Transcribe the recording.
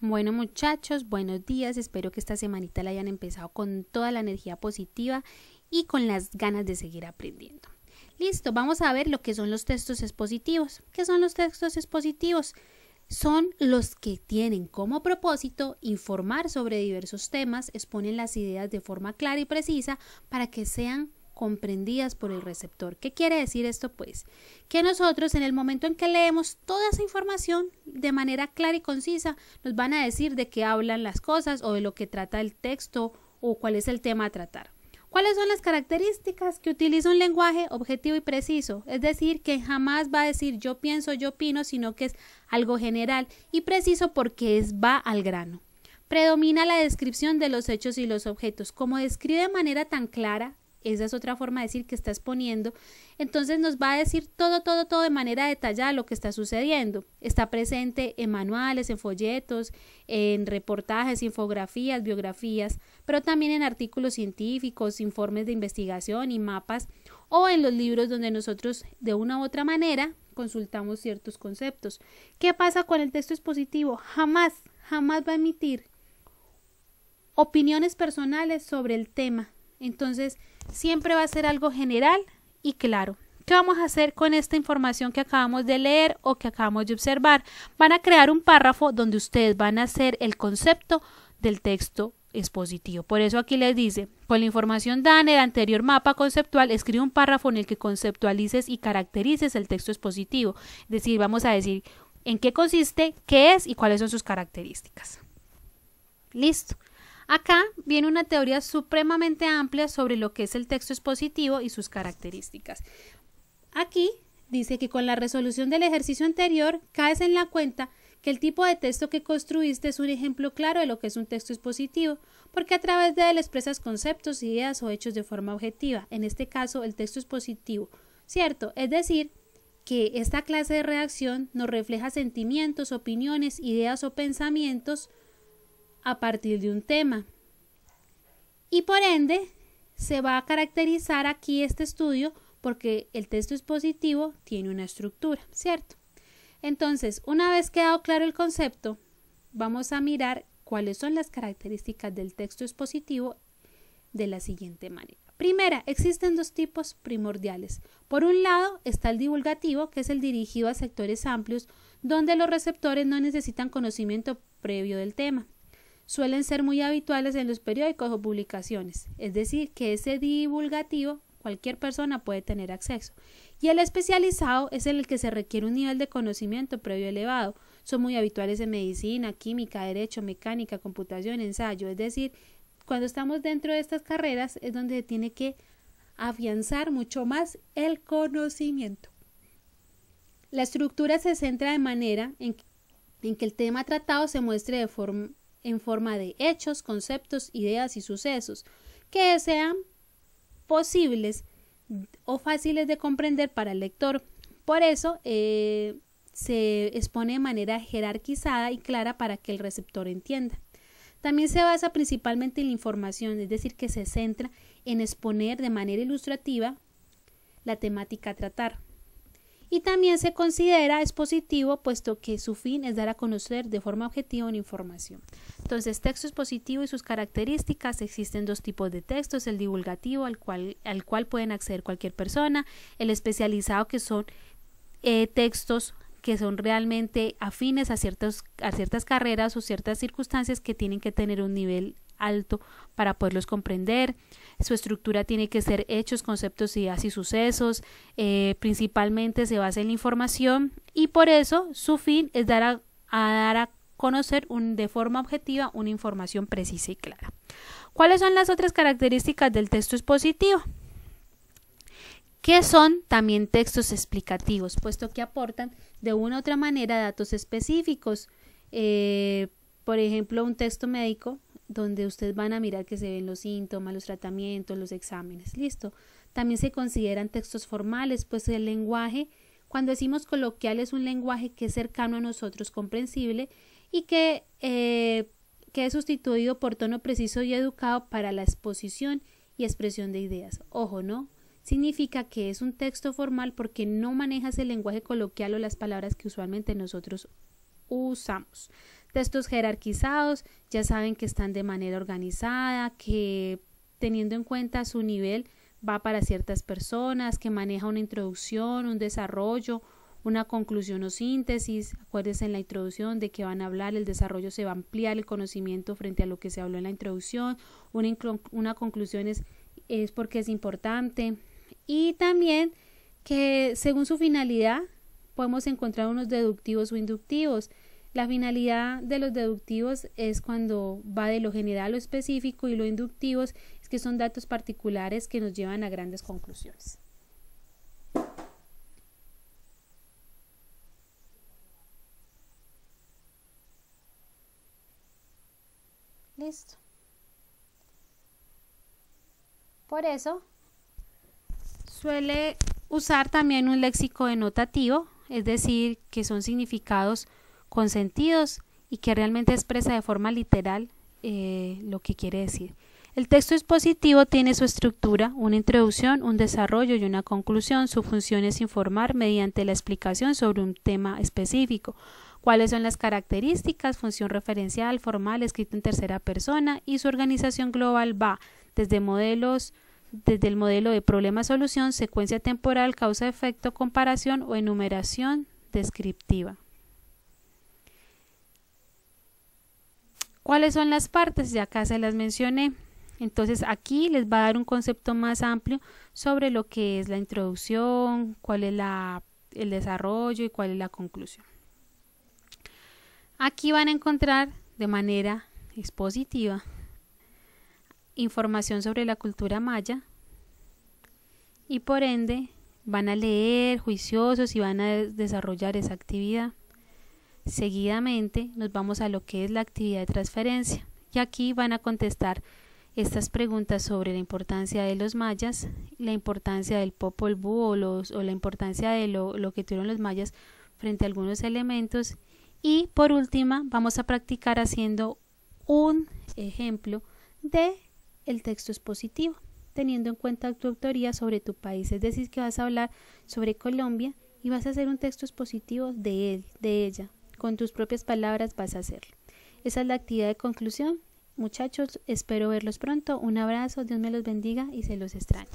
Bueno muchachos, buenos días, espero que esta semanita la hayan empezado con toda la energía positiva y con las ganas de seguir aprendiendo. Listo, vamos a ver lo que son los textos expositivos. ¿Qué son los textos expositivos? Son los que tienen como propósito informar sobre diversos temas, exponen las ideas de forma clara y precisa para que sean comprendidas por el receptor. ¿Qué quiere decir esto? Pues que nosotros en el momento en que leemos toda esa información de manera clara y concisa nos van a decir de qué hablan las cosas o de lo que trata el texto o cuál es el tema a tratar. ¿Cuáles son las características? Que utiliza un lenguaje objetivo y preciso, es decir, que jamás va a decir yo pienso, yo opino, sino que es algo general y preciso porque va al grano. Predomina la descripción de los hechos y los objetos. Como describe de manera tan clara, esa es otra forma de decir que está exponiendo, entonces nos va a decir todo de manera detallada lo que está sucediendo. Está presente en manuales, en folletos, en reportajes, infografías, biografías, pero también en artículos científicos, informes de investigación y mapas, o en los libros donde nosotros de una u otra manera consultamos ciertos conceptos. ¿Qué pasa con el texto expositivo? Jamás va a emitir opiniones personales sobre el tema. Entonces, siempre va a ser algo general y claro. ¿Qué vamos a hacer con esta información que acabamos de leer o que acabamos de observar? Van a crear un párrafo donde ustedes van a hacer el concepto del texto expositivo. Por eso aquí les dice, con la información dada en el anterior mapa conceptual, escribe un párrafo en el que conceptualices y caracterices el texto expositivo. Es decir, vamos a decir en qué consiste, qué es y cuáles son sus características. Listo. Acá viene una teoría supremamente amplia sobre lo que es el texto expositivo y sus características. Aquí dice que con la resolución del ejercicio anterior caes en la cuenta que el tipo de texto que construiste es un ejemplo claro de lo que es un texto expositivo, porque a través de él expresas conceptos, ideas o hechos de forma objetiva, en este caso el texto expositivo, ¿cierto? Es decir, que esta clase de redacción nos refleja sentimientos, opiniones, ideas o pensamientos a partir de un tema y por ende se va a caracterizar aquí este estudio porque el texto expositivo tiene una estructura, ¿cierto? Entonces, una vez quedado claro el concepto, vamos a mirar cuáles son las características del texto expositivo de la siguiente manera. Primera, existen dos tipos primordiales. Por un lado está el divulgativo, que es el dirigido a sectores amplios donde los receptores no necesitan conocimiento previo del tema. Suelen ser muy habituales en los periódicos o publicaciones, es decir, que ese divulgativo cualquier persona puede tener acceso. Y el especializado es en el que se requiere un nivel de conocimiento previo elevado. Son muy habituales en medicina, química, derecho, mecánica, computación, ensayo, es decir, cuando estamos dentro de estas carreras es donde se tiene que afianzar mucho más el conocimiento. La estructura se centra de manera en que el tema tratado se muestre en forma de hechos, conceptos, ideas y sucesos que sean posibles o fáciles de comprender para el lector. Por eso se expone de manera jerarquizada y clara para que el receptor entienda. También se basa principalmente en la información, es decir, que se centra en exponer de manera ilustrativa la temática a tratar. Y también se considera expositivo puesto que su fin es dar a conocer de forma objetiva una información. Entonces, texto expositivo y sus características. Existen dos tipos de textos, el divulgativo al cual pueden acceder cualquier persona, el especializado que son textos que son realmente afines a ciertas carreras o ciertas circunstancias que tienen que tener un nivel alto para poderlos comprender. Su estructura tiene que ser hechos, conceptos, ideas y sucesos. Principalmente se basa en la información y por eso su fin es dar a conocer de forma objetiva una información precisa y clara. ¿Cuáles son las otras características del texto expositivo? Que son también textos explicativos, puesto que aportan de una u otra manera datos específicos. Por ejemplo, un texto médico donde ustedes van a mirar que se ven los síntomas, los tratamientos, los exámenes. Listo. También se consideran textos formales, pues el lenguaje, cuando decimos coloquial, es un lenguaje que es cercano a nosotros, comprensible y que es sustituido por tono preciso y educado para la exposición y expresión de ideas. Ojo, ¿no? Significa que es un texto formal porque no manejas el lenguaje coloquial o las palabras que usualmente nosotros usamos. Textos jerarquizados, ya saben que están de manera organizada, que teniendo en cuenta su nivel va para ciertas personas, que maneja una introducción, un desarrollo, una conclusión o síntesis. Acuérdense en la introducción de qué van a hablar, el desarrollo se va a ampliar el conocimiento frente a lo que se habló en la introducción, una conclusión es porque es importante, y también que según su finalidad podemos encontrar unos deductivos o inductivos. La finalidad de los deductivos es cuando va de lo general a lo específico, y los inductivos es que son datos particulares que nos llevan a grandes conclusiones. Listo. Por eso suele usar también un léxico denotativo, es decir, que son significados con sentidos y que realmente expresa de forma literal lo que quiere decir. El texto expositivo tiene su estructura, una introducción, un desarrollo y una conclusión. Su función es informar mediante la explicación sobre un tema específico. ¿Cuáles son las características? Función referencial, formal, escrito en tercera persona, y su organización global va desde el modelo de problema-solución, secuencia temporal, causa-efecto, comparación o enumeración descriptiva. ¿Cuáles son las partes? Ya acá se las mencioné. Entonces aquí les va a dar un concepto más amplio sobre lo que es la introducción, cuál es el desarrollo y cuál es la conclusión. Aquí van a encontrar de manera expositiva información sobre la cultura maya, y por ende van a leer juiciosos y van a desarrollar esa actividad. Seguidamente nos vamos a lo que es la actividad de transferencia, y aquí van a contestar estas preguntas sobre la importancia de los mayas, la importancia del Popol Vuh o la importancia de lo que tuvieron los mayas frente a algunos elementos, y por última vamos a practicar haciendo un ejemplo de el texto expositivo, teniendo en cuenta tu autoría sobre tu país, es decir, que vas a hablar sobre Colombia y vas a hacer un texto expositivo de él, de ella, con tus propias palabras vas a hacerlo. Esa es la actividad de conclusión. Muchachos, espero verlos pronto. Un abrazo, Dios me los bendiga y se los extraña.